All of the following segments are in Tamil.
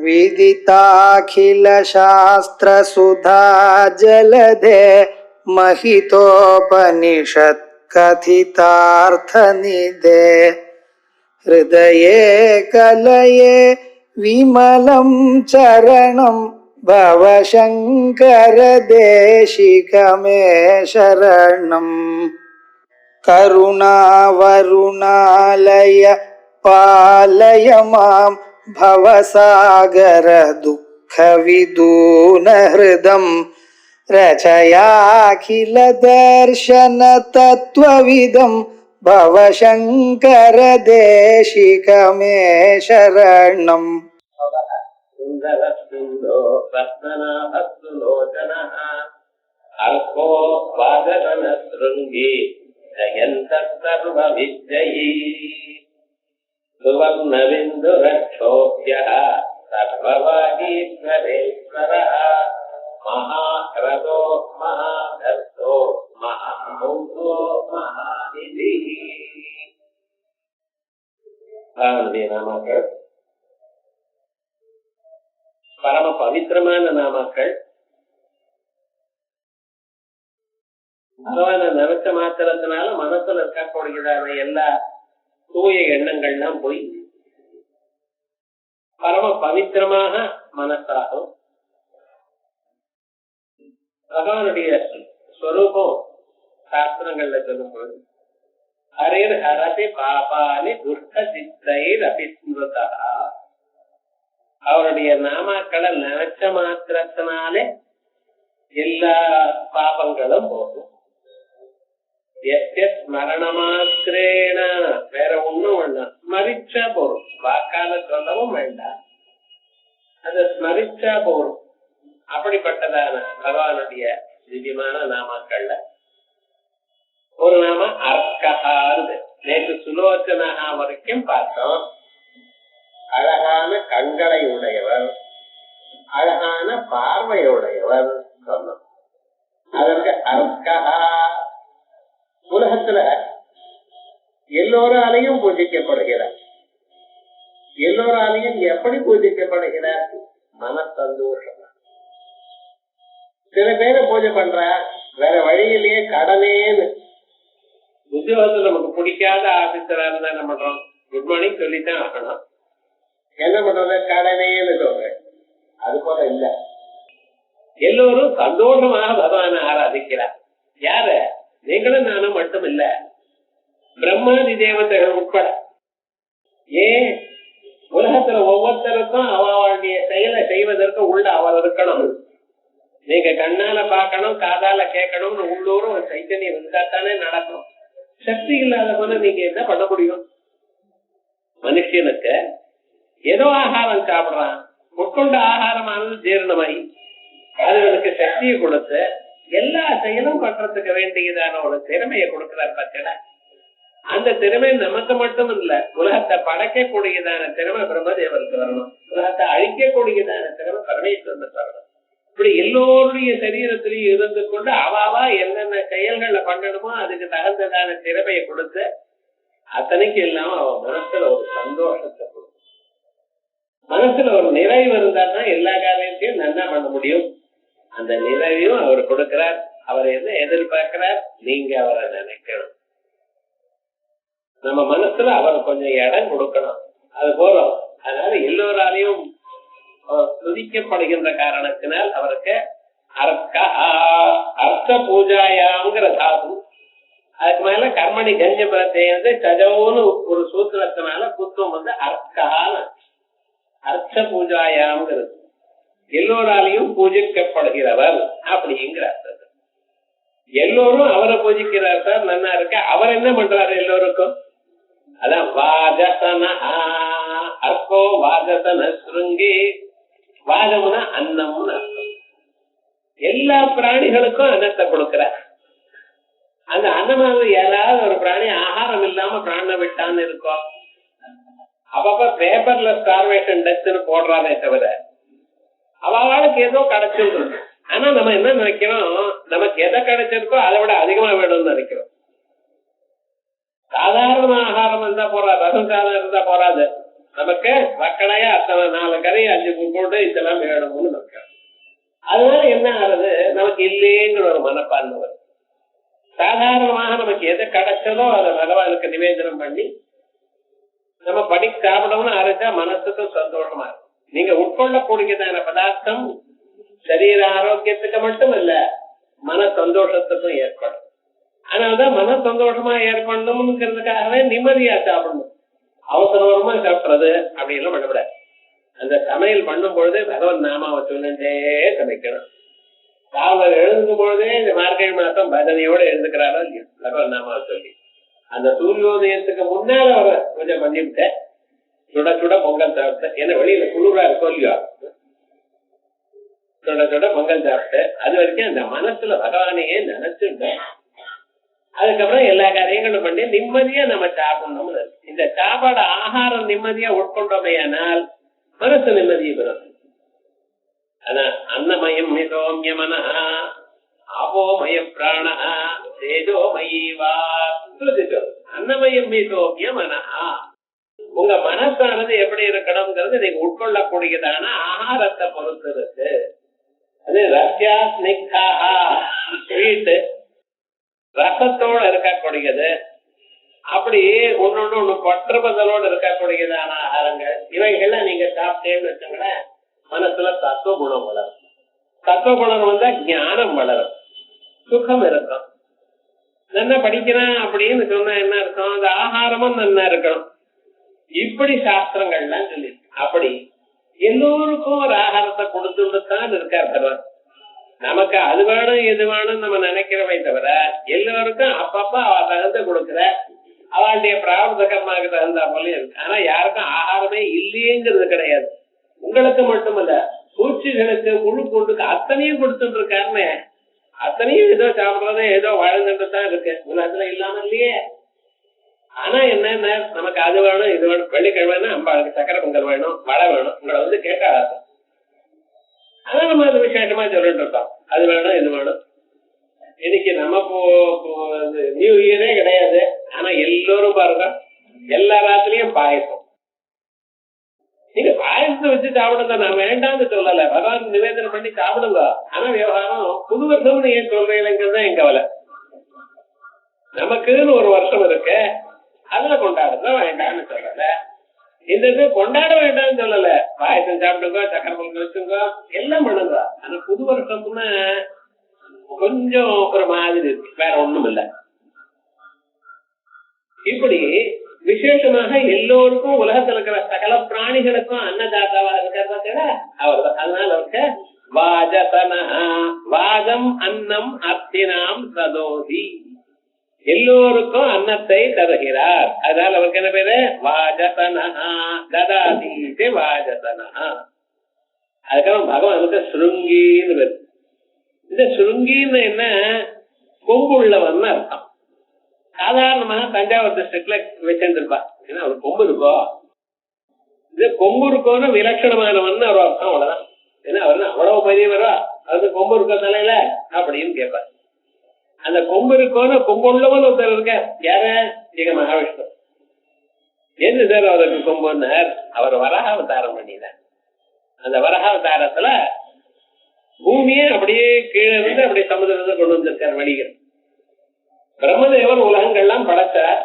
विदिताखिल शास्त्र सुधा जलधे महितोपनिषत् कथितार्थ निधे हृदये कलये विमलं चरणं भवशंकर देशिकमे शरणम् करुणावरुणालय पालय मां भवसागर दुःख विदून हृदं रचयाखिल दर्शन तत्त्वविदं भवशंकर देशिकमे शरणम् सुवर्णबिन्दुरक्षोभ्यः सर्ववागीश्वरेश्वरः महाक्रतो महाधर्तो महामौतो महानिधिः. நாமக்கள் பரம பவித்திரமான நாமக்கள். பகவான நினைச்ச மாத்திரத்தினால மனசுல இருக்கக்கூடியதான எல்லா தூய எண்ணங்கள்லாம் போய் பரம பவித்திரமாக மனசாகும். பகவானுடைய ஸ்வரூபம் சாஸ்திரங்கள்ல சொல்லும் பொழுது ஹரேர் ஹரதி பாபானி துஷ்ட சித்தைர் அபிஸ்மிருதா. அவருடைய நாமாக்களை நினைச்ச மாத்திரத்தினாலே எல்லா பாபங்களும் போகும். ஸ்மரணமாத்திரேன வேற ஒண்ணும் வேண்டாம், ஸ்மரிச்சா போறோம். வாக்கால சொல்லவும் வேண்டாம், அதை ஸ்மரிச்சா போறோம். அப்படிப்பட்டதான பகவானுடைய திவ்யமான நாமாக்கள்ல ஒரு நாம அர்க்கஹான்னு நேற்று சுலோச்சனஹா வரைக்கும் பார்த்தோம். அழகான கண்களை உடையவர், அழகான பார்வையுடையவர் சொன்னோம். அதற்கு அர்க்கஹா உலகத்துல எல்லோராலையும் பூஜிக்கப்படுகிறார். எல்லோராலையும் எப்படி பூஜிக்கப்படுகிறார்? மன சந்தோஷம். சில பேரை பூஜை பண்ற வேற வழியிலேயே கடனேன்னு. உத்தியோகத்துல நமக்கு பிடிக்காத ஆபீசரா இருந்தா என்ன பண்றோம்? குட் மார்னிங் சொல்லித்தான் ஆகணும். என்ன பண்றது? கடனேன்னு சொல்றேன். அது போல இல்ல, எல்லோரும் சந்தோஷமாக பகவான ஆராதிக்கிறார். யாரு? நீங்களும் நானும் மட்டும் இல்ல, பிரம்மாதி தேவதைகள் உட்பட. ஏன்? உலகத்துல ஒவ்வொருத்தருக்கும் அவளுடைய செயலை செய்வதற்கு உள்ள அவர் இருக்கணும். நீங்க கண்ணால பாக்கணும், காதால கேட்கணும்னு உள்ளூரும் ஒரு சைத்தன்யம் இருந்தாத்தானே நடக்கும். சக்தி இல்லாதவன நீங்க என்ன பண்ண முடியும்? மனுஷனுக்கு ஏதோ ஆகாரம் சாப்பிடுறான், உட்கொண்ட ஆகாரமானது ஜீரணமாயி அதுகளுக்கு சக்தியை கொடுத்து எல்லா செயலும் பண்றதுக்கு வேண்டியதான ஒரு திறமையை கொடுக்கிறார். பார்த்தீங்களா? அந்த திறமை நமக்கு மட்டும் இல்ல, உலகத்தை படைக்கக்கூடியதான திறமை பிரம்மதேவருக்கு வரணும், உலகத்தை அழிக்கக்கூடியதான திறமை பரமேஸ்வரனுக்கு வரணும். இப்படி எல்லோருடைய சரீரத்திலையும் இருந்து கொண்டு அவாவா என்னென்ன செயல்களை பண்ணணுமோ அதுக்கு தகுந்ததான திறமையை கொடுத்து அத்தனைக்கு இல்லாம அவன் மனசுல ஒரு சந்தோஷத்தை கொடுக்கும். மனசுல ஒரு நிறைவு இருந்தா தான் எல்லா காரியத்தையும் நல்லா பண்ண முடியும். அந்த நிறைவையும் அவர் கொடுக்கிறார். அவர் என்ன எதிர்பார்க்கிறார்? நீங்க அவரை நினைக்கணும். நம்ம மனசுல அவர் கொஞ்சம் இடம் கொடுக்கணும். அது போறோம். அதனால எல்லோராலையும் துதிக்கப்படுகின்ற காரணத்தினால் அவருக்கு அர்த்த பூஜாயாங்கிற தாது. அதுக்கு மேல கர்மணி கஞ்சபத்தை சஜவுன்னு ஒரு சூத்திரத்தினால குத்துவம் வந்து அர்க்கான அர்த்த பூஜாயாங்கிறது. எல்லோராலையும் பூஜிக்கப்படுகிறவர் அப்படிங்கிற அர்த்தம். எல்லோரும் அவரை பூஜிக்கிறார் சார், நல்லா இருக்க. அவர் என்ன பண்றாரு எல்லோருக்கும்? அதான் வாஜசன அர்க்கோ வாஜசன ஸ்ருங்கி. வாஜம்னா அன்னம்னு அர்த்தம். எல்லா பிராணிகளுக்கும் அன்னத்தை கொடுக்கிறார். அந்த அன்னமானது ஏதாவது ஒரு பிராணி ஆகாரம் இல்லாம பிராண விட்டான்னு இருக்கோம். அப்பப்ப பேப்பர்ல ஸ்டார்வேஷன் டெத்னு போடுறானே தவிர அவளுக்கு ஏதோ கிடைச்சிருக்கு. ஆனா நம்ம என்ன நினைக்கிறோம்? நமக்கு எதை கிடைச்சிருக்கோ அதை விட அதிகமா வேணும்னு நினைக்கிறோம். சாதாரண ஆகாரம் இருந்தா போறாது, ரசம் சாதம் இருந்தா போறாது, நமக்கு வக்கடையா அத்தனை 4 கறி 5 போட்டு இதெல்லாம் வேணும்னு நமக்கு. அதனால என்ன ஆகுது, நமக்கு இல்லைங்கிற ஒரு மனப்பான்மை வரும். சாதாரணமாக நமக்கு எது கிடைச்சதோ அதை பகவானுக்கு நிவேதனம் பண்ணி நம்ம சாப்பிடணும்னு ஆரம்பிச்சா மனசுக்கும் சந்தோஷமா இருக்கும். நீங்க உட்கொள்ளக்கூடியதான பதார்த்தம் சரீர ஆரோக்கியத்துக்கு மட்டும் இல்ல, மன சந்தோஷத்துக்கும் ஏற்படும். அதனாலதான் மன சந்தோஷமா ஏற்படணும்ங்கிறதுக்காகவே நிம்மதியா சாப்பிடணும். அவசரமா சாப்பிடுறது அப்படி எல்லாம் பண்ணக்கூடாது. அந்த சமையல் பண்ணும் பொழுது பகவன் நாமாவை சொல்லிட்டே சமைக்கணும். காவலர் எழுந்துக்கும் பொழுதே இந்த மார்கழி மாசம் பஜனையோட எழுந்துக்கிறாரோ இல்லையோ பகவன் நாமாவை சொல்லி அந்த சூரியோதயத்துக்கு முன்னால அவரை பூஜை பண்ணிவிட்ட சுட சுட பொங்கல் சாப்பிட்ட. ஏன்னா வெளியில குளிரா இருக்கும் இல்லையோ, சுட சுட பொங்கல் சாப்பிட்டு அது வரைக்கும் அந்த மனசுல பகவானையே நினைச்சுட்டேன். அதுக்கப்புறம் எல்லா காரியங்களும் பண்ணி நிம்மதியா நம்ம சாப்பிடணும்னு. இந்த சாப்பாடு ஆகாரம் நிம்மதியா உட்கொண்டோமையானால் மனசு நிம்மதியை பெறும். ஆனா அன்னமயம் மிதோமிய மனா ஆபோமய பிராண தேஜோமயி வா. அன்னமயம் மிதோமிய மனா, உங்க மனசானது எப்படி இருக்கணும்ங்கிறது நீங்க உட்கொள்ளக்கூடியதான ஆகாரத்தை பொறுத்து இருக்கு. அது ரஷ்யா ஸ்னிக்தாக ஸ்வீட் ரசத்தோடு இருக்கக்கூடியது, அப்படி ஒன்னொன்னு பற்றுபதலோடு இருக்கக்கூடியதான ஆகாரங்கள் இவைகள்லாம் நீங்க சாப்பிட்டேன்னு வச்சுங்களேன், மனசுல தத்துவ குணம் வளரும். தத்துவ குணம் வந்தா ஞானம் வளரும், சுகம் இருக்கும். நல்லா படிக்கிறேன் அப்படின்னு சொன்னா என்ன இருக்கும், அந்த ஆகாரமும் நல்லா இருக்கணும். இப்படி சாஸ்திரங்கள்லாம் சொல்லி அப்படி எல்லோருக்கும் ஒரு ஆகாரத்தை கொடுத்துதான் இருக்கார் பகவான். நமக்கு அது வேணும் இது வேணும் நம்ம நினைக்கிறவை தவிர எல்லோருக்கும் அப்பப்ப அவ தகுந்த கொடுக்குற அவளுடைய பிரார்த்த கர்மாவுக்கு தகுந்த போல இருக்கு. ஆனா யாருக்கும் ஆகாரமே இல்லையேங்கிறது கிடையாது. உங்களுக்கு மட்டுமல்ல, பூச்சிகளுக்கு முழு கூட்டுக்கு அத்தனையும் கொடுத்துட்டு இருக்காருன்னு அத்தனையும் ஏதோ சாப்பிடுறதே ஏதோ வாழ்ந்துட்டு தான் இருக்கு, உலகத்துல இல்லாம இல்லையே. ஆனா என்னன்னா நமக்கு அது வேணும் இது வேணும், வெள்ளிக்கிழமைன்னா அம்பாளுக்கு சக்கரை பொங்கல் வேணும், வடை வேணும், உங்களை கேட்க ஆசை. ஆனா நம்ம அது விசேஷமா சொல்லிட்டு இருக்கோம், அது வேணும் இது வேணும். இன்னைக்கு நம்ம நியூ இயரே கிடையாது, ஆனா எல்லோரும் பாருங்க எல்லா ராத்திரியும் பாயசம். நீங்க பாயசத்தை வச்சு சாப்பிடுங்க, நான் வேண்டாம்னு சொல்லல, பகவான் நிவேதனம் பண்ணி சாப்பிடுங்க. ஆனா விவகாரம் புது வருஷம்னு ஏன் சொல்றீங்கிறது என் கவலை. நமக்குன்னு ஒரு வருஷம் இருக்கு, அதுல கொண்டாடுங்க, வேண்டாம்னு சொல்லல. இந்த இது கொண்டாட வேண்டாம்னு சொல்லல, பாயசம் சாப்பிடுங்க, சக்கரை பொங்கல் வச்சுங்க, எல்லாம் பண்ணுங்க. ஆனா புது வருஷம்னா கொஞ்சம் ஒரு மாதிரி இருக்கு, வேற ஒண்ணும் இல்ல. இப்படி விசேஷமாக எல்லோருக்கும் உலகத்துல இருக்கிற சகல பிராணிகளுக்கும் அன்னதாதாவா இருக்கிறத அவர் தான். அதனால அவருக்கு வாஜதனா, வாஜம் அன்னம் அர்த்தினாம் சதோதி, எல்லோருக்கும் அன்னத்தை தருகிறார். அதனால அவருக்கு என்ன பேரு, வாஜதனா ததாதி வாஜதனா. அதுக்கப்புறம் பகவானுக்கு ஸ்ருங்கின்னு பேரு. இந்த ஸ்ருங்கின்னு என்ன, கொம்புள்ளவன் அர்த்தம். சாதாரணமாக தஞ்சாவூர் டிஸ்ட்ரிக்ட்ல வச்சிருப்பா, ஏன்னா அவர் கொம்பு இருக்கோ, இது கொம்பு இருக்கோன்னு விலட்சணமானவன் ஒரு அர்த்தம், அவ்வளவுதான். ஏன்னா அவர் அவ்வளவு பெரியவரா, அது கொம்பு இருக்க தலையில அப்படின்னு கேட்பார். அந்த கொம்பு இருக்கோன்னு கொம்புள்ளவன் ஒருத்தர் இருக்க, யார, எங்க மகாவிஷ்ணு. என்ன சார் அவருக்கு கொம்புன்னார், அவர் வராகாவதாரம் பண்ணினார். அந்த வராகாவதாரத்துல பூமியே அப்படியே கீழே இருந்து அப்படியே சமுதிரத்தை கொண்டு வந்திருக்கார் வழிகள். பிரம்மதேவர் உலகங்கள்லாம் படைச்சார்,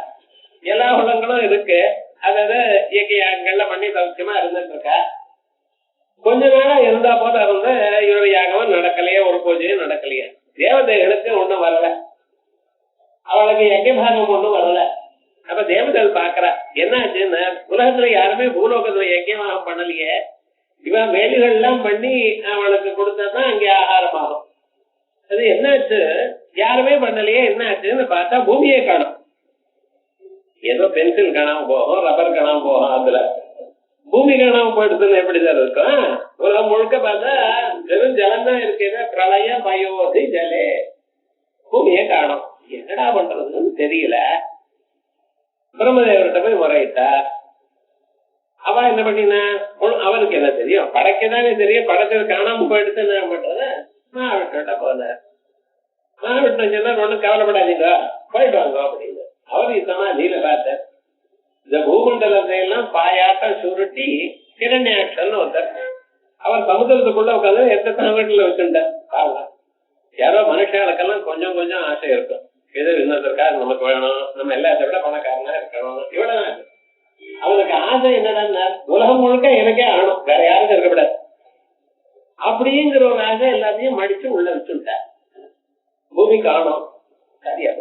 எல்லா உலகங்களும் இருக்கு, அதாவது இயற்கையாகங்கள்ல பண்ணி சௌக்கியமா இருந்துட்டு இருக்கா. கொஞ்ச நாளா இருந்தா போல இருந்த இவரு யாகமும் நடக்கலையே, ஒரு பூஜையும் நடக்கலையே. தேவதைகளுக்கு ஒண்ணும் வரல, அவளுக்கு யஜ்ஞபாகம் ஒண்ணும் வரல. அப்ப தேவதைகள் பாக்குறா, என்னாச்சுன்னு, உலகத்துல யாருமே பூலோகத்துல யஜ்ஞபாகம் பண்ணலையே, இவன் வேலிகள் எல்லாம் பண்ணி அவளுக்கு கொடுத்ததான் அங்கே ஆகாரம் ஆகும். அது என்னாச்சு, யாருமே பண்ணலையே, என்ன ஆச்சுன்னு பார்த்தா பூமியே காணும். ஏதோ பென்சில் காணாம போகும், ரப்பர் காணாம போகும், அதுல பூமி காணாம போயிடுதுன்னு எப்படிதான் இருக்கும். உலகம் முழுக்க பார்த்தா வெறும் ஜலம் தான் இருக்கு, பிரளய பயோதி ஜலே, பூமியே காணும். என்னடா பண்றதுன்னு தெரியல. பிரம்மதேவர்கிட்ட போய் முறையிட்டா. அவ என்ன பண்ணினா, அவருக்கு என்ன தெரியும், படைக்கதானே தெரியும், படைச்சது காணாம போயிடுச்சு, என்ன பண்றது, மகாவிஷ்ணுட்ட போனார். மகாவிஷ்ணு சொன்னார், ஒண்ணும் கவலைப்படாதீங்க, போயிட்டு வாங்க அப்படின்னு. அவரு சமாதியில பார்த்தார். இந்த பூமண்டலத்தை எல்லாம் பாயாட்டம் சுருட்டி ஹிரண்யாட்சன் ஒருத்தர் அவர் சமுத்திரத்துக்குள்ள உட்காந்து எத்தனை வீட்டுல வச்சுட்டார். யாரோ மனுஷங்களுக்கெல்லாம் கொஞ்சம் கொஞ்சம் ஆசை இருக்கும், ஏதோ இன்னொருத்தருக்காக நமக்கு வேணும், நம்ம எல்லாத்த விட பணக்காரனா இருக்கணும், இவ்வளவுதான். அவனுக்கு ஆசை என்னடா, உலகம் முழுக்க எனக்கே ஆகணும், வேற யாருக்கும் இருக்கக்கூடாது அப்படிங்கிற ஒரு ஆசை எல்லாத்தையும் மடிச்சு உள்ள வச்சுட்டார். பூமி காணும் சரியா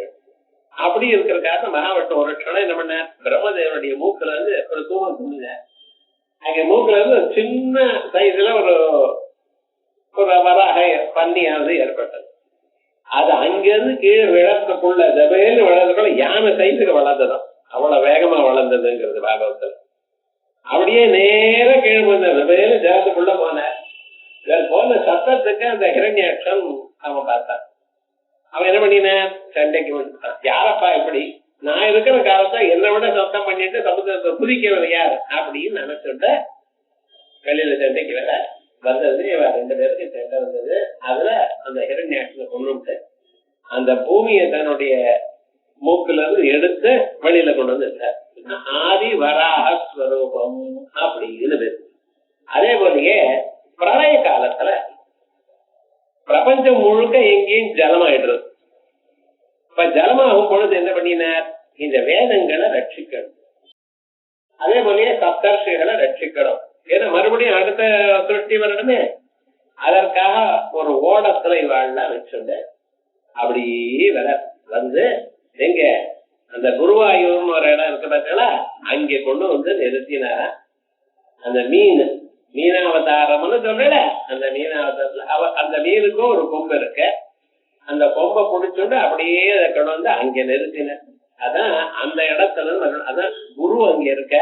அப்படி இருக்கிறக்காக மகாவிஷ்ணு ஒரு க்ஷணம் என்ன பண்ண, பிரம்மதேவனுடைய மூக்குல இருந்து ஒரு தூரம் துணித, அங்க மூக்குல இருந்து ஒரு சின்ன சைஸ்ல ஒரு வராக பன்னியானது ஏற்பட்டது. அது அங்கிருந்து கீழே விழறதுக்குள்ள தபேன்னு விழறதுக்குள்ள யானை சைஸுக்கு வளர்ந்ததும் அவ்வளவு வேகமா வளர்ந்ததுங்கிறது பாகவத்தில். அப்படியே நேர கீழே வந்த தபேன்னு ஜலத்துக்குள்ள போனார். போன சத்தத்துக்கு அந்த ஹிரண்யாட்சன் அவன் பார்த்தான். அவன் என்ன பண்ணினான், சண்டைக்கு வந்துட்டான். யாரப்பா இப்படி, நான் இருக்கிற காலத்தை என்னை விட சத்தம் பண்ணிட்டு சமுத்திரத்தை குதிக்கிறவர் யார் அப்படின்னு நினைச்சுட்ட வெளியில சண்டைக்கு வேற வந்தது. இவன் 2 பேருக்கு சண்டை வந்தது. அதுல அந்த ஹிரண்யாட்சனை கொண்டு அந்த பூமியை தன்னுடைய மூக்குல இருந்து எடுத்து வெளியில கொண்டு வந்து ஆதி வராக ஸ்வரூபம் அப்படின்னு பேரு. அதே போலயே பிரளய காலத்துல பிரபஞ்சம் முழுக்க எங்கேயும் ஜலமாயிடுறது. இப்ப ஜலமாகும் பொழுது என்ன பண்ணினார், இந்த வேதங்களை ரட்சிக்கணும், அதே போலயே சப்தர்ஷிகளை ரட்சிக்கணும். ஏன்னா மறுபடியும் அடுத்த திருஷ்டி வரணுமே, அதற்காக ஒரு ஓடத்துல இவாள்லாம் வச்சுண்டு அப்படியே வந்து எங்க அந்த குருவாயூர்னு ஒரு இடம் இருக்கு பார்த்தீங்களா, அங்கே கொண்டு வந்து நிறுத்தினாரா. அந்த மீனாவதாரம்னு சொல்றல, அந்த மீனாவதாரத்துல அந்த மீனுக்கும் ஒரு கொம்பு இருக்கு, அந்த கொம்பை புடிச்சுட்டு அப்படியே அதை கொண்டு வந்து அங்க நிறுத்தின. அதான் அந்த இடத்துல அதான் குரு அங்க இருக்க,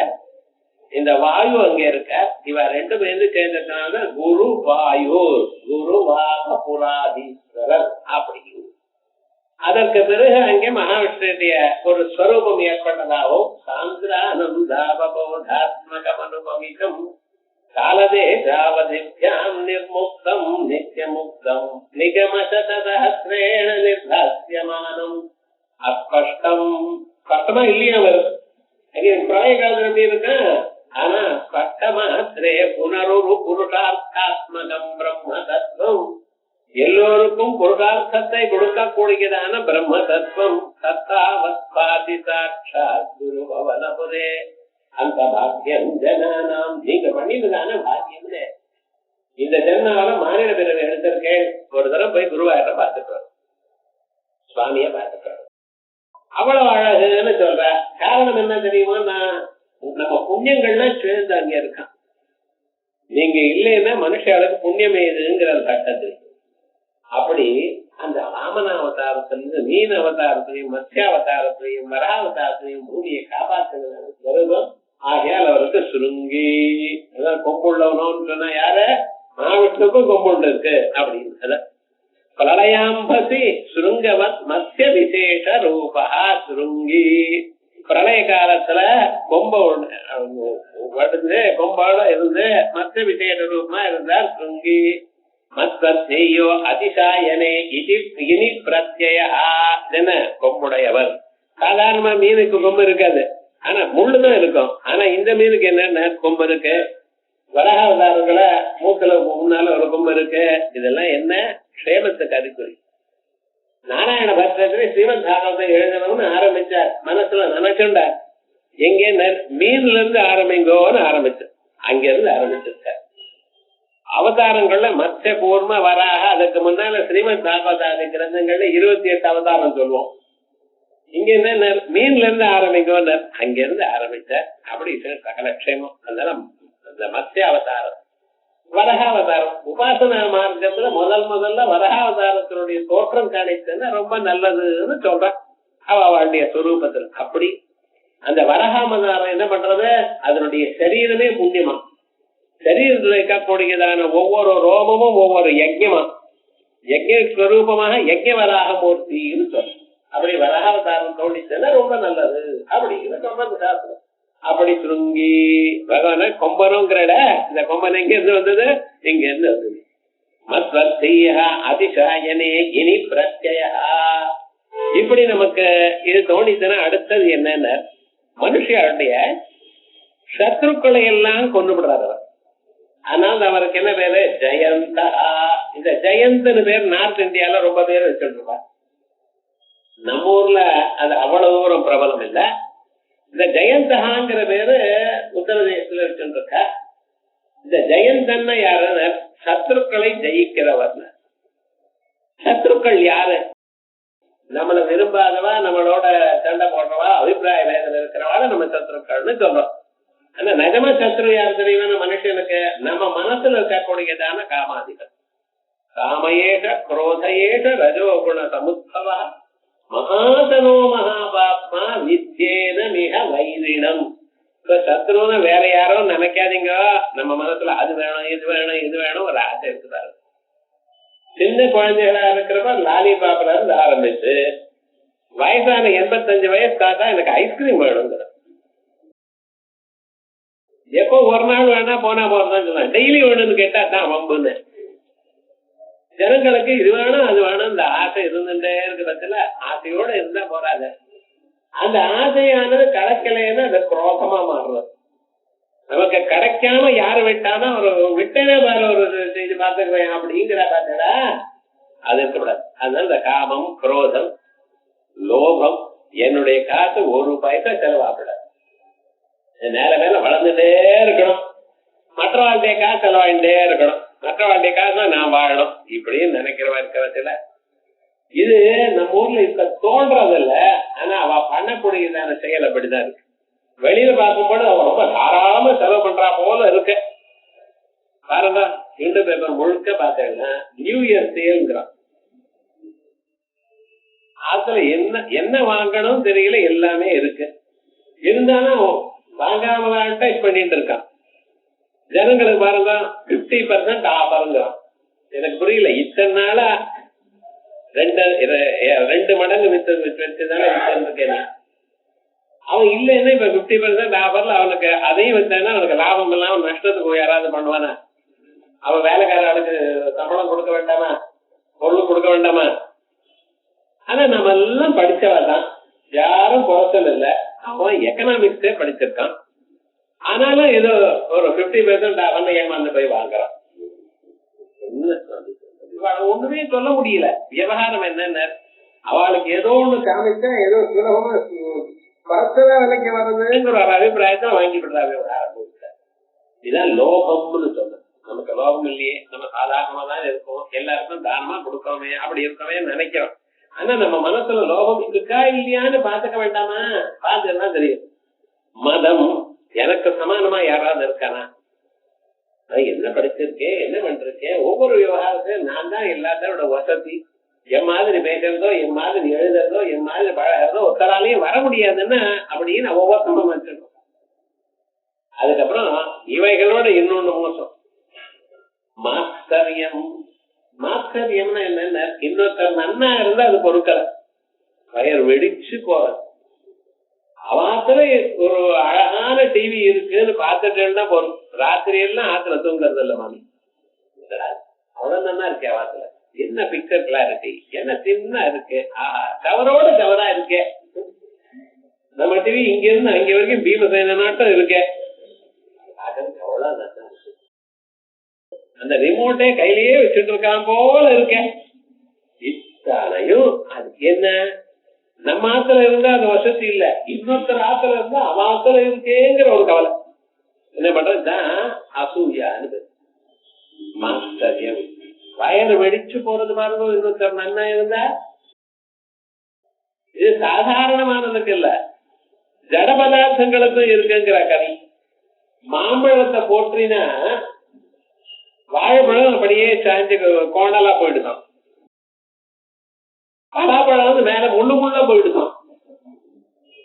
இந்த வாயு அங்க இருக்க. இவ 2 பேரும் சேர்ந்ததுனால குரு வாயூர், குரு வாக புராதீஸ்வரர் அப்படி. அதற்கு பிறகு அங்கே மகாவிஷ்ணுடைய ஒரு ஸ்வரூபம் ஏற்பட்டதாகவும் சாந்திரானந்தாபோதாத்மகம் அனுபவிக்கும் காலதேசாவதித்யாம் நிர்முக்தம் நித்யமுக்தம் நிகமசதசஹஸ்ரேண நிர்தாஸ்யமானம் அஸ்பஷ்டம். ஸ்பஷ்டமா இல்லையா வரும் அங்கே பிரளய காலத்துல எப்படி இருக்கா, ஆனா ஸ்பஷ்டமாத்திரே புனருரு புருஷார்த்தாத்மகம் பிரம்ம தத்துவம், எல்லோருக்கும் புருஷார்த்தத்தை கொடுக்கக்கூடியதான பிரம்ம தத்துவம். தத்தாவஸ்பாதி சாட்சாத் குரு பவனபுரே அந்த பாக்கியம் ஜனானாம். நீங்க பண்ணினதான பாக்கியம். இந்த ஜென்மாவில மாநில பிறகு எடுத்திருக்கேன், ஒரு தடவை போய் குருவாயிட்ட பார்த்துட்டு சுவாமிய பார்த்துட்டு அவ்வளவு அழகுன்னு சொல்ற. காரணம் என்ன தெரியுமா, நம்ம புண்ணியங்கள்லாம் சேர்ந்து அங்க இருக்கான். நீங்க இல்லைன்னா மனுஷாளுக்கு புண்ணியம் ஏதுங்கிற சட்டத்தில் அப்படி அந்த வாமனாவதாரத்திலிருந்து மீன் அவதாரத்திலையும் மத்ஸ்யாவதாரத்திலையும் வராவதாரத்திலையும் பூமியை காப்பாற்றுகிறது. ஆகையால் அவருக்கு சுருங்கி கொம்புள்ளவனோன்னு சொன்னா யார, மகாவிஷ்ணுக்கும் கொம்புண்டு இருக்கு அப்படின்னு. அதான் பிரளயாம்பசி சுருங்கவத் மத்ய விசேஷ ரூபா சுருங்கி. பிரளய காலத்துல கொம்ப வடுந்து கொம்போட இருந்து மத்ய விசேஷ ரூபமா இருந்தார் சுருங்கி. மத்வத்யோ அதிசாயனே இனி பிரத்யா என்ன கொம்புடையவர். சாதாரணமா மீனுக்கு கொம்பு இருக்காது, ஆனா முள்ளுதான் இருக்கும். ஆனா இந்த மீனுக்கு என்னென்ன கொம்பு இருக்கு, வரகாவதாரங்களை மூக்குல முன்னால ஒரு கொம்பு இருக்கு. இதெல்லாம் என்ன, க்ஷேமத்துக்கு அறிகுறி. நாராயண பக்தத்திலே ஸ்ரீமத் பாகவத்தை எழுதணும்னு ஆரம்பிச்சார், மனசுல நினைச்சுண்டார். எங்கே மீன்ல இருந்து ஆரம்பிங்கோன்னு ஆரம்பிச்சு அங்க இருந்து ஆரம்பிச்சிருக்கார். அவதாரங்கள்ல மத்ய பூர்ம வராக, அதுக்கு முன்னால ஸ்ரீமத் பாகவதாதி கிரந்தங்கள்ல 28 அவதாரம் சொல்லுவோம். இங்க என்ன மீன்ல இருந்து ஆரம்பிங்கோன்னு அங்க இருந்து ஆரம்பிச்சார். அப்படி சகலக்ஷேமம். அதனால அந்த மத்ய அவதாரம் வரகாவதாரம் உபாசனா மார்க்கத்துல முதல்ல வரகாவதாரத்தினுடைய தோற்றம் கிடைச்சுன்னா ரொம்ப நல்லதுன்னு சொல்றான் அவளுடைய சொரூபத்தில். அப்படி அந்த வரகாவதாரம் என்ன பண்றது, அதனுடைய சரீரமே புண்ணியமா, சரீரத்தில் இருக்கக்கூடியதான ஒவ்வொரு ரோமமும் ஒவ்வொரு யஜ்யமா, யஜ்ய ஸ்வரூபமாக யஜ்ய வராக மூர்த்தின்னு சொல்ற. அப்படி வரகாவதாரம் தோண்டிச்சுன்னா ரொம்ப நல்லது அப்படின்னு சொல்றது சாஸ்திரம். அப்படி சுருங்கி பகவான கொம்பனுங்கிற இந்த கொம்பன் எங்க இருந்து வந்தது, இங்க இருந்து வந்தது. மத்வத்யா அதிசாயனே இனி பிரத்யா. இப்படி நமக்கு இது தோணிச்சுன்னா அடுத்தது என்னன்னா மனுஷருடைய சத்ருக்களை எல்லாம் கொண்டு விடுறாரு அவர். அதனால அவருக்கு என்ன பேரு? ஜெயந்தா. இந்த ஜெயந்த்னு பேர் நார்த் இந்தியால ரொம்ப பேர் வச்சுருப்பார். நம்ம ஊர்ல அது அவ்வளவு தூரம் பிரபலம் இல்ல. இந்த ஜெயந்தகாங்கிற பேரு உத்தரதேசத்துல வச்சுருக்க. இந்த ஜெயந்தன்னா யாருன்னு, சத்ருக்களை ஜெயிக்கிறவர். சத்ருக்கள் யாரு? நம்மளை விரும்பாதவா, நம்மளோட சண்டை போடுறவா, அபிப்பிராய வேதனை இருக்கிறவால நம்ம சத்ருக்கள்னு சொல்றோம். ஆனா நிஜமா சத்ரு யார் தெரியுமா மனுஷனுக்கு? நம்ம மனசுல இருக்கக்கூடியதான காமாதிகள். காமயேஷ குரோதயேஷ ரஜோகுண சமுத்பவா மகாசனோ மகாபாப்மா வித்யேன மிக வைரிணம். சத்ருன்னு வேற யாரோ நினைக்காதீங்க. நம்ம மனசுல அது வேணும், இது வேணும், இது வேணும் ஒரு ஆசை இருக்குதாரு. சின்ன குழந்தைகளா இருக்கிறப்ப லாலிபாப்ல இருந்து ஆரம்பிச்சு வயசான 85 வயசு தாத்தா எனக்கு ஐஸ்கிரீம் வேணுங்கிற. எப்போ ஒரு நாள் வேணா போனா போறதான் சொல்லலாம். டெய்லி வேணும்னு கேட்டா தான் வம்புன்னு. ஜனங்களுக்கு இது வேணும் அது வேணும் இந்த ஆசை இருந்துட்டே இருக்கிறதுல ஆசையோட இருந்தா போறாது. அந்த ஆசையானது கிடைக்கலன்னு அது குரோதமா மாறுறது. நமக்கு கிடைக்காம யாரு விட்டானா ஒரு விட்டனே வேற ஒரு செய்தி பார்த்துக்குவேன் அப்படிங்கிற பார்த்தா அது இருக்கக்கூடாது. அதனால இந்த காமம், குரோதம், லோகம், என்னுடைய காசு ஒரு பைசா செலவாகக்கூடாது. மேல மேல வளர்ந்துட்டே இருக்கணும். மற்றவாழ்டைய காசு செலவாயிட்டே இருக்கணும். மற்றவாழ்டைய காசு நான் வாழணும் இப்படின்னு நினைக்கிறவா இருக்கிறதுல இது நம்ம ஊர்ல இப்ப தோன்றதில்ல. ஆனா அவ பண்ணக்கூடியதான செயல் அப்படிதான் இருக்கு. வெளியில பார்க்கும்போது அவன் ரொம்ப தாராளமா செலவு பண்றா போல இருக்கு. பாருங்க, இந்து பேப்பர் முழுக்க பார்த்தேன்னா நியூ இயர் சேல்ங்கிறான். அதுல என்ன என்ன வாங்கணும் தெரியல, எல்லாமே இருக்கு. இருந்தாலும் வாங்காம அட்வைஸ் பண்ணிட்டு இருக்கான். ஜனங்களுக்கு பாருங்க 50% ஆஃபருங்கிறான். எனக்கு புரியல. இத்தனை நாளா 2 மடங்கு வச்சுதானே வித்துருக்கேன். அவன் இல்லைன்னா இப்ப 50% ஆஃபர்ல அவனுக்கு அதையும் வச்சானா அவனுக்கு லாபம் இல்லாம நஷ்டத்துக்கு யாராவது பண்ணுவானா? அவன் வேலைக்காரனுக்கு சம்பளம் கொடுக்க வேண்டாமா? பொருள் கொடுக்க வேண்டாமா? ஆனா நம்ம எல்லாம் படிச்சவா தான், யாரும் குறைச்சல் இல்ல. அவன் எக்கனாமிக்ஸே படிச்சிருக்கான். ஆனாலும் ஏதோ ஒரு 50% அவன் ஏமாந்து போய் வாங்குறான். ஒண்ணுமே சொல்ல முடியல. விவகாரம் என்னன்னு அவளுக்கு ஏதோ ஒண்ணு காமிச்சா ஏதோ சுலபமா பரத்ததா விலைக்கு வர்றதுங்கிற ஒரு அபிப்பிராயத்தை வாங்கி விடுறா விவகாரம். இதுதான் லோகம்னு சொல்ல. நமக்கு லோகம் இல்லையே, நம்ம சாதாரணமா தான் இருக்கோம், எல்லாருக்கும் தானமா கொடுக்கறோமே அப்படி இருக்கவே நினைக்கிறோம். ஆனா நம்ம மனசுல லோகம் இருக்கா இல்லையான்னு பாத்துக்க வேண்டாமா? பாத்துன்னா தெரியும். மதம் எனக்கு சமானமா யாராவது இருக்கானா? என்ன படிச்சிருக்கேன், என்ன பண்றேன், ஒவ்வொரு விவகாரத்தையும் நான் தான் எல்லாத்தோட வசதி. என் மாதிரி பேசுறதோ, என் மாதிரி எழுதுறதோ, என் மாதிரி பழகிறதோ ஒருத்தராலையும் வர முடியாதுன்னா அப்படின்னு ஒவ்வொருத்தரும் வச்சிருக்கோம். அதுக்கப்புறம் இவைகளோட இன்னொன்னு மோசம் மாஸ்கரியம். மாஸ்கரியம்னா என்னன்னா இன்னொருத்தர் நன்னா இருந்தா அது பொருட்கள வயர் வெடிச்சு போறது. அவாத்துல ஒரு அழகான டிவி இருக்குன்னு பார்த்துட்டேன்னா போறோம். ராத்திரி எல்லாம் ஆத்துல தூங்குறது இல்ல மாமி. அவ்வளவு நல்லா இருக்கு அவாத்துல. என்ன பிக்சர் கிளாரிட்டி, என்ன சின்ன இருக்கு, கவரோட கவரா இருக்கே. நம்ம டிவி இங்க இருந்து அங்க வரைக்கும் பீமசேன நாட்டம் இருக்கே. அவ்வளவு அந்த ரிமோட்டே கையிலேயே வச்சுட்டு இருக்கான் போல இருக்கேன். இத்தனையும் அதுக்கு என்ன? நம்ம ஆத்துல இருந்தா அது வசதி இல்ல, இன்னொருத்தர் ஆத்துல இருந்தா அவன் ஆத்துல இருக்கேங்கிற ஒரு கவலை. என்ன பண்றதுதான் அசூயான்னு மாஸ்டரியம். வயறு வெடிச்சு போறது பாருங்க. இன்னொருத்தர் நன்னா இருந்தா இது சாதாரணமானதுக்கு இல்ல, ஜட பதார்த்தங்களுக்கும் இருக்குங்கிற கவி. மாம்பழத்தை போற்றினா வாழைப்பழம் அப்படியே சாஞ்சு கோணலா போயிடுதான். பலாப்பழம் வந்து மேல முள்ளு முள்ள போயிடுதான்.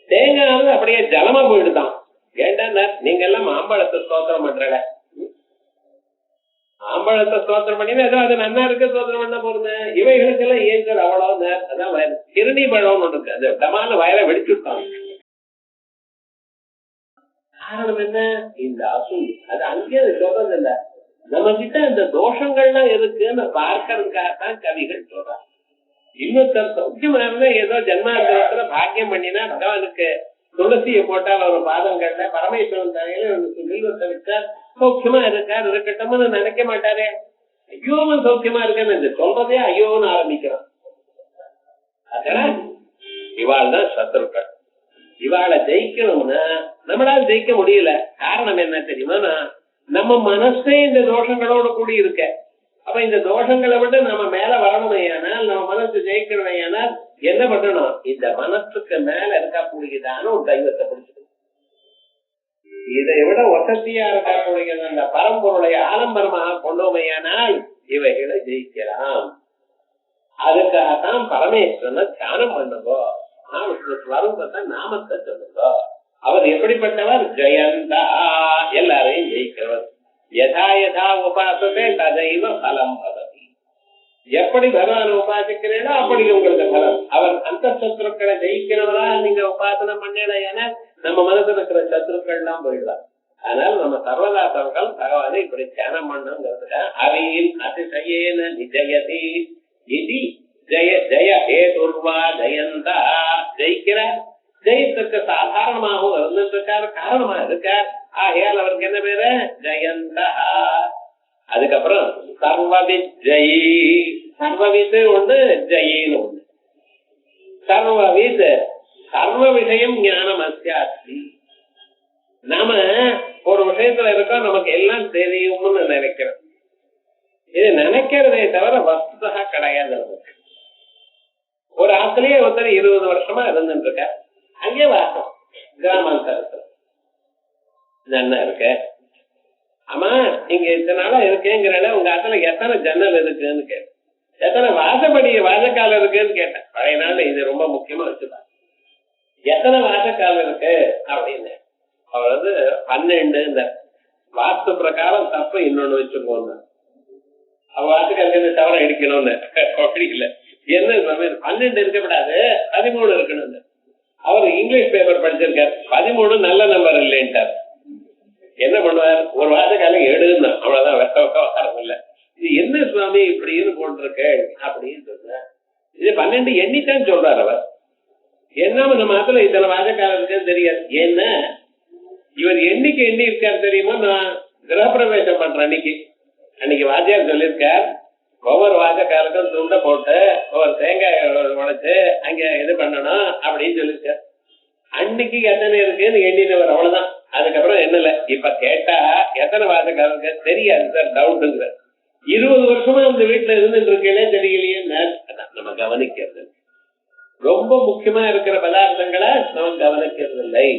தேங்காய் வந்து அப்படியே ஜலமா போயிடுதான். ஏண்டா நீங்க எல்லாம் மாம்பழத்தை ஸ்தோத்திரம் பண்றல, மாம்பழத்தை ஸ்தோத்திரம் பண்ணினா ஏதோ அது நன்னா இருக்கு ஸ்தோத்திரம் பண்ண போறது. இவைகளுக்கு எல்லாம் ஏஞ்சல் அவ்வளவு. அதான் கிருணி பழம் ஒண்ணு இருக்கு, அது டமான வயலை வெடிச்சுட்டாங்க. காரணம் என்ன? இந்த அசூய். அது அங்கேயே சொல்றது இல்ல, நம்ம கிட்ட இந்த தோஷங்கள்லாம் இருக்குன்னு பார்க்கறதுக்காகத்தான் கவிகள் சொல்றாங்க. இன்னொருத்தர் சௌக்கியமா இருந்தா ஏதோ ஜென்மாந்திரத்துல பாக்கியம் பண்ணினா பகவானுக்கு துளசியை போட்டால் ஒரு பாதங்கள்ல பரமேஸ்வரன் தலையில வில்வத்தை வச்சார் சௌக்கியமா இருக்கட்டும்னு நினைக்க மாட்டாரே. ஐயோவன் சௌக்கியமா இருக்கேன்னு சொல்றதே ஐயோன்னு ஆரம்பிக்கிறான். அதனால இவாள் தான் சத்துருக்கள். இவாளை ஜெயிக்கணும்னா நம்மளால ஜெயிக்க முடியல. காரணம் என்ன தெரியுமா? நம்ம மனசே இந்த தோஷங்களோட கூடி இருக்க. அப்ப இந்த தோஷங்களை விட்டு நம்ம மேல வரணுமையானால், நம்ம மனசு ஜெயிக்கணுமையானால் என்ன பண்ணணும்? இந்த மனசுக்கு மேல இருக்கக்கூடியதான ஒரு தெய்வத்தை பிடிச்சிக்கணும். இதை விட வசதியா இருக்கக்கூடிய அந்த பரம்பொருளை ஆலம்பரமாக கொண்டோமையானால் இவைகளை ஜெயிக்கலாம். அதுக்காகத்தான் பரமேஸ்வரனை தியானம் பண்ணுங்கோ. மகாவிஷ்ணு நாமத்தை சொல்லுங்க. அவர் எப்படிப்பட்டவர்? ஜெயந்தா, எல்லாரையும் ஜெயிக்கிறவர். யதா யதா உபாசத்தை ததைவ பலம் பவதி. எப்படி பகவான் உபாசிக்கிறீங்களோ அப்படி உங்களுக்கு பலம். அவர் அந்த சத்ருக்களை ஜெயிக்கிறவரா நீங்க உபாசனை பண்ணல, ஏன்னா நம்ம மனசுல இருக்கிற சத்ருக்கள் எல்லாம் போயிடுவார். அதனால நம்ம சர்வதாசர்கள் பகவானை இப்படி தியானம் பண்ணுங்கிறதுக்காக அரியின் அதிசயேன நிஜயதி இது ஜெய ஜெய ஹேதுர்வா ஜெயந்தா, ஜெயிக்கிறார். ஜெயத்துக்கு சாதாரணமாகவும் இருந்திருக்கார், காரணமா இருக்கார். ஆகையால் அவருக்கு என்ன பேரு? ஜெயந்தா. அதுக்கப்புறம் சர்வவித் ஜெயி. சர்வவித் ஒன்று, ஜெயின்னு ஒன்று. சர்வவித் சர்வ விஷயம் ஞானம் அஸ்யாஸ்தி. நாம ஒரு விஷயத்துல இருக்கோம், நமக்கு எல்லாம் தெரியும்னு நினைக்கிறோம். இது நினைக்கிறதே தவிர வஸ்துதா கிடையாது. நமக்கு ஒரு ஆத்திலேயே ஒருத்தர் 20 வருஷமா இருந்துட்டு இருக்க, அங்கே வாசம் கிராமாந்தரத்துல ஜன்னல் இருக்க. ஆமா, இங்க இத்தனால இருக்கேங்கிறல உங்க ஆத்துல எத்தனை ஜன்னல் இருக்குன்னு கேட்டேன், எத்தனை வாசப்படி வாசக்கால இருக்குன்னு கேட்டேன். பழைய நாள்ல இது ரொம்ப முக்கியமா வச்சுப்பாங்க. எத்தனை வாசக்கால இருக்கு அப்படின்னு. அவர் 12 இந்த வாஸ்து பிரகாரம் தப்பு இன்னொன்னு வச்சுக்கோங்க. அவ வாசக்கால தவற எடுக்கணும்னு இல்ல. என்ன 12 இருக்கக்கூடாது, 13 இருக்கணும். அவர் இங்கிலீஷ் பேப்பர் படிச்சிருக்காரு, 13 நல்ல நம்பர் இல்லைன்ட்டார். என்ன பண்ணுவார்? ஒரு வாசக்கால எடுன்னா அவ்வளவுதான், விவகாரம் இல்ல. இது என்ன சுவாமி இப்படின்னு போட்டிருக்கு அப்படின்னு சொல்ற. இது 12 எண்ணித்தான் சொல்றாரு அவர். என்ன நம்ம ஆத்துல இத்தனை வாசக்காலம் இருக்குன்னு தெரியாது. ஏன்னா இவர் எண்ணிக்கை எண்ணி இருக்காரு தெரியுமா? நான் கிரகப்பிரவேசம் பண்றேன் அன்னைக்கு வாத்தியார் சொல்லியிருக்கார், ஒவ்வொரு வாசக்காலுக்கும் துண்டை போட்டு ஒவ்வொரு தேங்காய் உடைச்சு அங்க இது பண்ணணும் அப்படின்னு சொல்லியிருக்கார். அன்னைக்கு எத்தனை இருக்குன்னு எண்ணினவர், அவ்வளவுதான். அதுக்கப்புறம் என்னல இப்ப கேட்டா எத்தனை வாசக்காலுக்கு தெரியாது சார், டவுட்டுங்கிற. 20 வருஷமா அந்த வீட்டுல இருந்துட்டு இருக்கே தெரியலையே. நம்ம கவனிக்கிறது ரொம்ப முக்கியமா இருக்கிற பதார்த்தங்களை நம்ம கவனிக்கிறது இல்லை.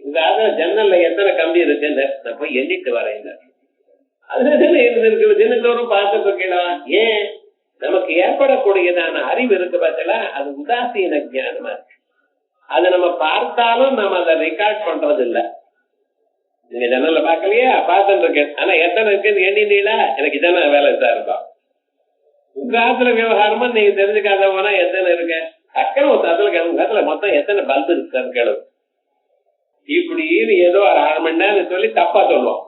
உங்க ஜன்னல்ல எத்தனை கம்பி இருக்குன்னு நான் போய் எண்ணிட்டு வரேன். தினந்தோறும் பார்த்துட்டு இருக்கலாம். ஏன்? நமக்கு ஏற்படக்கூடியதான அறிவு இருக்கு பார்த்தல, அது உதாசீன ஞானமா இருக்கு. அதை நம்ம பார்த்தாலும் நம்ம அதை ரெக்கார்ட் பண்றது இல்ல. நீங்க ஜன்னல்ல பாக்கலையா? பார்த்துட்டு இருக்கேன், ஆனா எத்தனை இருக்குன்னு எண்ணினீங்களா? எனக்கு இதான வேலை சார் இருக்கும். உங்க ஆத்துல விவகாரமா நீங்க தெரிஞ்சுக்காத போனா எத்தனை இருக்கு டக்குனு ஒரு ஆத்துல மொத்தம் எத்தனை பல்பு இருக்குன்னு கேளு. இப்படி ஏதோ 1/2 மணி நேரம் சொல்லி தப்பா சொல்லுவோம்,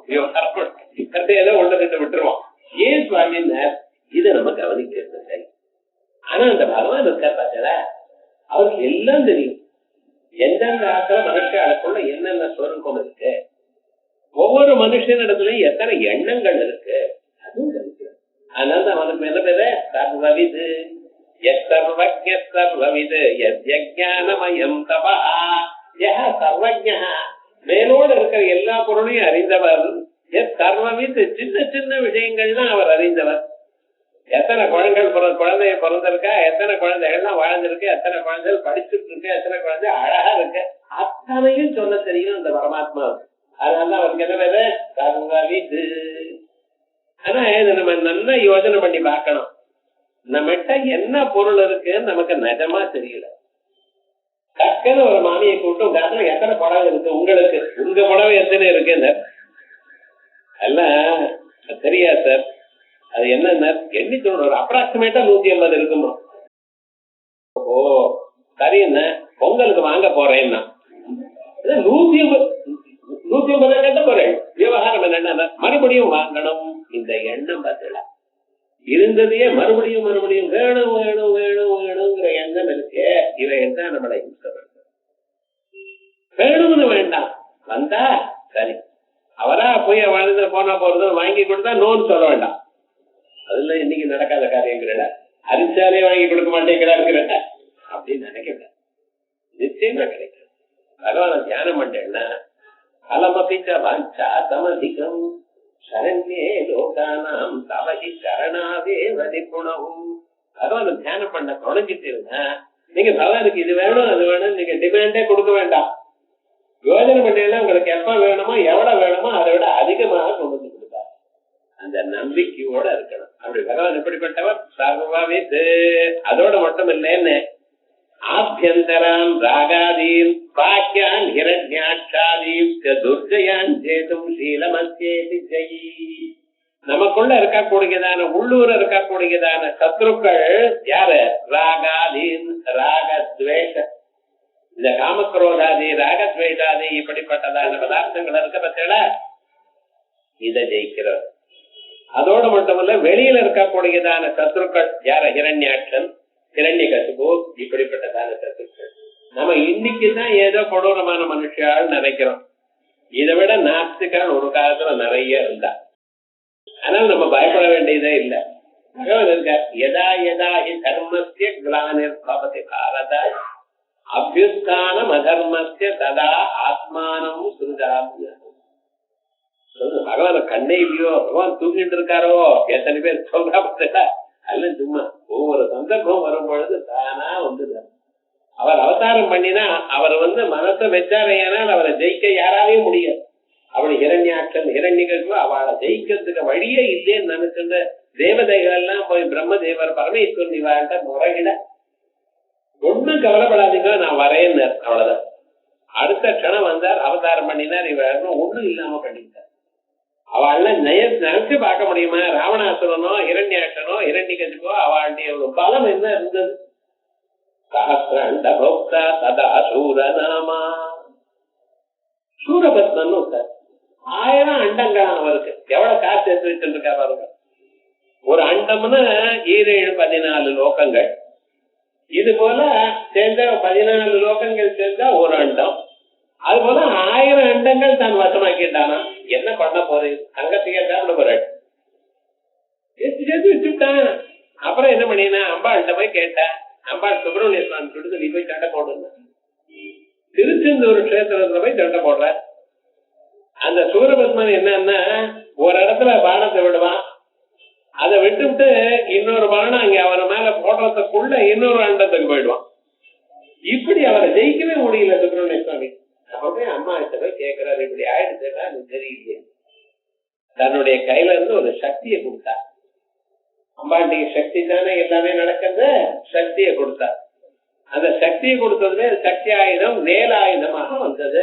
ஏதோ 1-2 விட்டுருவோம். ஏன் சுவாமி இதை நம்ம கவனிக்கிறது. ஆனா அந்த பகவான் இருக்கார் பார்த்தல, அவருக்கு எல்லாம் தெரியும். எந்தெந்த ஆத்துல மனுஷனுக்குள்ள என்னென்ன ஸ்வரூபம் இருக்கு, ஒவ்வொரு மனுஷனிடத்துலயும் எத்தனை எண்ணங்கள் இருக்கு, அதுவும் தெரியும். அதனால அவனுக்கு என்ன பேரு? சர்வவிது. சர்வவிது யஜ்ஞானமயம் தபா. சர்வஜா, மேலோடு இருக்கிற எல்லா பொருளையும் அறிந்தவர். சர்வவித், சின்ன சின்ன விஷயங்கள்லாம் அவர் அறிந்தவர். எத்தனை குழந்தைய பிறந்திருக்கா, எத்தனை குழந்தைகள்லாம் வாழ்ந்திருக்கு, எத்தனை குழந்தைகள் படிச்சுட்டு இருக்கு, எத்தனை குழந்தை அழகா இருக்கு, அத்தனையும் சொல்ல தெரியும் அந்த பரமாத்மா. அதனால அவருக்கு என்ன வேறு? சர்வவித். ஆனா இதை நம்ம நல்லா யோசனை பண்ணி பார்க்கணும். நம்மகிட்ட என்ன பொருள் இருக்குன்னு நமக்கு நிஜமா தெரியல. டக்குன்னு ஒரு மாமியை கூப்பிட்டு உங்க இடத்துல எத்தனை புடவை இருக்கு உங்களுக்கு, உங்க புடவை எத்தனை இருக்குன்னு எல்லாம் தெரியாது சார். அது என்ன எண்ணி சொல்லணும், ஒரு அப்ராக்சிமேட்டா 150 இருக்குமா? ஓ சரி, என்ன பொங்கலுக்கு வாங்க போறேன்னா 150 கட்ட போறேன். விவகாரம் என்னன்னா மறுபடியும் வாங்கணும். இந்த எண்ணம் பார்த்தல இருந்ததையே மறுபடியும் மறுபடியும் வேணும் வேணும் வேணும் வேணுங்கிற எண்ணம் இருக்கு. இவை என்ன நம்மளை வேணும்னு வேண்டாம், வந்தா சரி. அவரா போய் வாழ்ந்து போனா போறது வாங்கி கொடுத்தா நோன்னு சொல்ல வேண்டாம். அதுல இன்னைக்கு நடக்காத காரியங்கிறட அரிசாலே வாங்கி கொடுக்க மாட்டேங்கிறாருங்கிறத அப்படின்னு நினைக்கிறேன். நிச்சயமா கிடைக்கும். பகவான தியானம் பண்ணேன்னா அலமபிச்ச வாஞ்சா சமதிகம் சரண்யே லோகானாம் தவகி சரணாவே வதிப்புணவும். பகவான தியானம் பண்ண தொடங்கிட்டு இருந்தா நீங்க பகவானுக்கு இது வேணும் அது வேணும் நீங்க டிமாண்டே கொடுக்க வேண்டாம். யோஜனை பண்ணீங்கன்னா உங்களுக்கு எப்ப வேணுமோ எவ்வளவு வேணுமோ அதை விட அதிகமாக கொண்டு வந்து கொடுத்தார். அந்த நம்பிக்கையோட இருக்கணும். அப்படி பகவான் எப்படிப்பட்டவர்? சர்வவித். அதோட மட்டும் இல்லைன்னு ஆபியந்தரான் ராகாதீன் வாக்கியான் ஹிரண்யாட்சாதீன் துர்ஜயான் சேதும் சீலமத்யேதி ஜெயி. நமக்குள்ள இருக்கக்கூடியதான உள்ளூர இருக்கக்கூடியதான சத்ருக்கள் யாரு? ராகாதீன், ராகத்வேஷ, இந்த காமக்ரோதாதி ராகத்வேஷாதி இப்படிப்பட்டதான பதார்த்தங்கள் இருக்க பத்தில இதை ஜெயிக்கிறார். அதோட மட்டுமல்ல வெளியில இருக்கக்கூடியதான சத்ருக்கள் யார? ஹிரண்யாட்சன், ஹிரண்யகசிபு இப்படிப்பட்டதான சத்ருக்கள். நம்ம இன்னைக்குதான் ஏதோ கொடூரமான மனுஷால் நினைக்கிறோம். இதை விட நாஸ்திகள் ஒரு காலத்துல நிறைய இருந்தா. ஆனால் நம்ம பயப்பட வேண்டியதே இல்லை. பகவான் இருக்கார். யதா யதா ஹி தர்மஸ்ய க்ளானிர் பவதி பாரத அபியுஸ்தானம் அதர்மஸ்ய ததா ஆத்மானம் சுருஜாமி. பகவான கண்ணே இல்லையோ, பகவான் தூங்கிட்டு இருக்காரோ எத்தனை பேர் சொல்றா பார்த்தா? அல்ல, சும்மா ஒவ்வொரு சந்தர்ப்பம் வரும் பொழுது தானா வந்துதான். அவர் அவதாரம் பண்ணினா அவர் மனத்தை வச்சாரையானால் அவரை ஜெயிக்க யாராலையும் முடியாது. அவளை ஹிரண்யாட்சன் ஹிரண்யகசிபு அவளை ஜெயிக்கிறதுக்கு வழியே இல்லைன்னு நினைச்சுட்டு தேவதைகள் எல்லாம் போய் பிரம்மதேவர் பரமேஸ்வரன் இவாள்கிட்ட முறையிட ஒண்ணும் கவலைப்படாதீங்க நான் வரேன்னு அவ்வளவுதான். அடுத்த க்ஷணம் வந்தார், அவதாரம் பண்ணினார், இவ ஒண்ணும் இல்லாம பண்ணிட்டார். அவள் நினைச்சு பார்க்க முடியுமா? ராவணாசுரனோ ஹிரண்யாட்சனோ ஹிரண்யகசிபோ அவளுடைய ஒரு பலம் என்ன இருந்தது? சஹஸ்ரண்ட பௌக்தா சதா சூரநாமா. சூரபத்மன் சார் 1000 அண்டங்கள் அவருக்கு. எவ்வளவு காசு எடுத்து வச்சுட்டு இருக்கா பாருங்க. ஒரு அண்டம்னா 7-14 லோகங்கள். இது போல சேர்ந்த 14 லோகங்கள் சேர்ந்தா ஒரு அண்டம். அது போல 1000 அண்டங்கள் தான் வசமாக்கிட்டானா. என்ன பண்ண போறேன்? தங்கத்தையே சாப்பிட போறேன் வச்சுட்டான். அப்புறம் என்ன பண்ணினா அம்பாள்கிட்ட போய் கேட்டேன். அம்பாள் சுப்பிரமணிய சுவாமி கொடுத்து நீ போய் சண்டை போடுங்க. திருச்செந்தூர் கஷேத்திரத்துல போய் சண்டை போடுற. அந்த சூரபத்மன் என்னன்னா ஒரு இடத்துல பானத்தை விடுவான், அதை விட்டுவிட்டு இன்னொரு பானம் அங்க அவர் மேல போடுறதுக்குள்ள இன்னொரு அண்டத்துக்கு போயிடுவான். இப்படி அவரை ஜெயிக்கவே முடியல சுப்பிரமணிய சுவாமி. அப்பவே அம்மா கிட்ட போய் கேட்கிறாரு, இப்படி ஆயிடுச்சுன்னா எனக்கு தெரியலையே. தன்னுடைய கையில இருந்து ஒரு சக்தியை கொடுத்தார். அம்பாண்டி சக்தி தானே எல்லாமே நடக்கிறது. சக்தியை கொடுத்தார். அந்த சக்தியை கொடுத்ததுமே சக்தி ஆயுதம் வேலாயுதமாக வந்தது.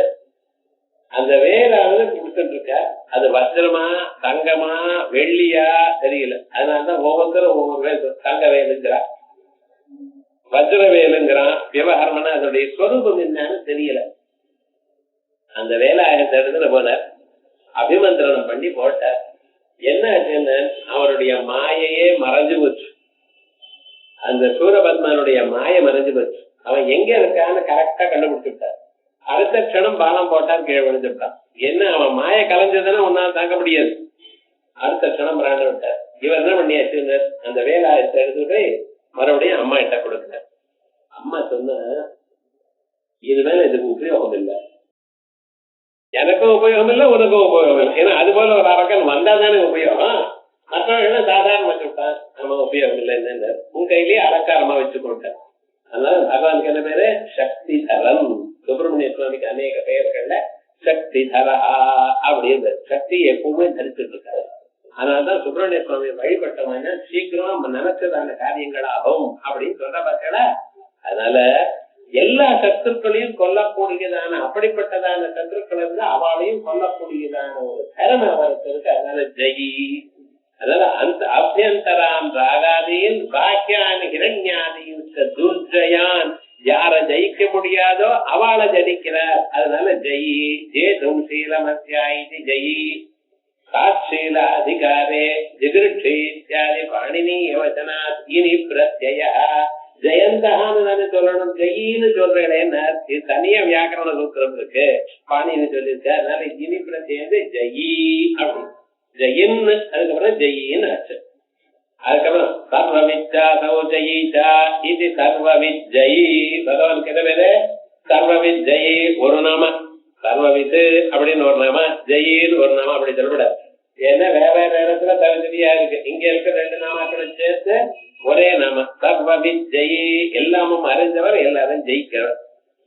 அந்த வேலாவது கொடுத்துட்டு இருக்க. அது வஜ்ரமா தங்கமா வெள்ளியா தெரியல. அதனாலதான் ஒவ்வொருத்தரும் ஒவ்வொரு வேல். தங்க வேலுங்கிறான், வஜ்ர வேலுங்கிறான். விவகாரம்னா அதனுடைய ஸ்வரூபம் என்னன்னு தெரியல. அந்த வேலாயுதத்தை எடுத்துட்டு போனார், அபிமந்திரணம் பண்ணி போட்டார். என்ன ஆச்சுன்னு அவருடைய மாயையே மறைஞ்சு போச்சு. அந்த சூரபத்மனுடைய மாய மறைஞ்சு போச்சு. அவன் எங்க இருக்கான்னு கரெக்டா கண்டுபிடிச்சுட்டார். அடுத்த க்ஷணம் பானம் போட்டான், கீழே விழுந்துட்டான். என்ன அவன் மாய கலைஞ்சதுன்னா ஒன்னால தாங்க முடியாது. அடுத்த க்ஷணம் பிராண விட்டார். இவர் என்ன பண்ணியாச்சு, அந்த வேலாயத்தை எடுத்து போய் மறுபடியும் அம்மா கிட்ட கொடுத்தார். அம்மா சொன்ன இது மேல இதுக்கு உபயோகம் இல்லை, எனக்கும் உபயோகம் இல்லை உனக்கும் உபயோகம் இல்லை. ஏன்னா அது போல ஒரு அரக்கன் வந்தா தானே உபயோகம். மற்றவங்க சாதாரண வச்சுட்டான், நம்ம உபயோகம் இல்லை. என்ன உன் கையிலேயே அலங்காரமா வச்சு கொடுத்தார். அதனால பகவானுக்கு என்ன பேரு? சக்தி தரம். சுப்பிரமணிய சுவாமிக்கு அநேக பெயர்கள்ல சக்தி தரா அப்படின்னு சக்தி எப்பவுமே தரிச்சுட்டு இருக்காரு. அதனாலதான் சுப்பிரமணிய சுவாமி வழிபட்டவங்க சீக்கிரம் நம்ம நினைச்சதான காரியங்களாகும் அப்படின்னு சொல்ற பார்த்தா. அதனால எல்லா சத்துருக்களையும் கொல்லக்கூடியதான அப்படிப்பட்டதான சத்துருக்கள் இருந்து அவளையும் கொல்லக்கூடியதான ஒரு திறமை அவருக்கு இருக்கு. அதனால ஜெயி. அதனால அந்த அபியந்தரான் ராகாதீன் பாக்கியான் ஹிரண்யாதீன் துர்ஜயான். யார ஜெயிக்க முடியாதோ அவளை ஜெயிக்கிறார். அதனால ஜெயி ஜேதும் சீலமத்யாயிதி ஜெயி சாட்சீல அதிகாரே ஜிகிருட்சி இத்தியாதி பாணினீய வசனாத் இனி பிரத்யய. ஜெயந்தகான்னு தானே சொல்லணும், ஜெயின்னு சொல்றேன். தனியா வியாக்கரணம் வியாக்கரண சூத்திரம் இருக்கு, பாணின்னு சொல்லியிருக்கு. அதனால இனிப்புல சேர்ந்து ஜெயி அப்படி ஜெயின்னு, அதுக்கப்புறம் ஜெயின்னு ஆச்சு. அதுக்கப்புறம் சர்வவித்யாசௌ ஜெயிச்சா இது சர்வவித்யயி. பகவான் கிட்ட பேரு சர்வவித்யயி ஒரு நாம, சர்வவித்து அப்படின்னு ஒரு நாம, ஜெயின்னு ஒரு நாம அப்படி சொல்லக்கூடாது. ஏன்னா வேற வேற இடத்துல தகுதியா இருக்கு. இங்க இருக்க ரெண்டு நாமாக்களை சேர்த்து ஒரே நாம சர்வவித்யயி, எல்லாமும் அறிஞ்சவர், எல்லாரும் ஜெயிக்கிறவர்.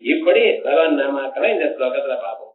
இப்படி பகவான் நாமாக்களை இந்த ஸ்லோகத்துல பார்ப்போம்.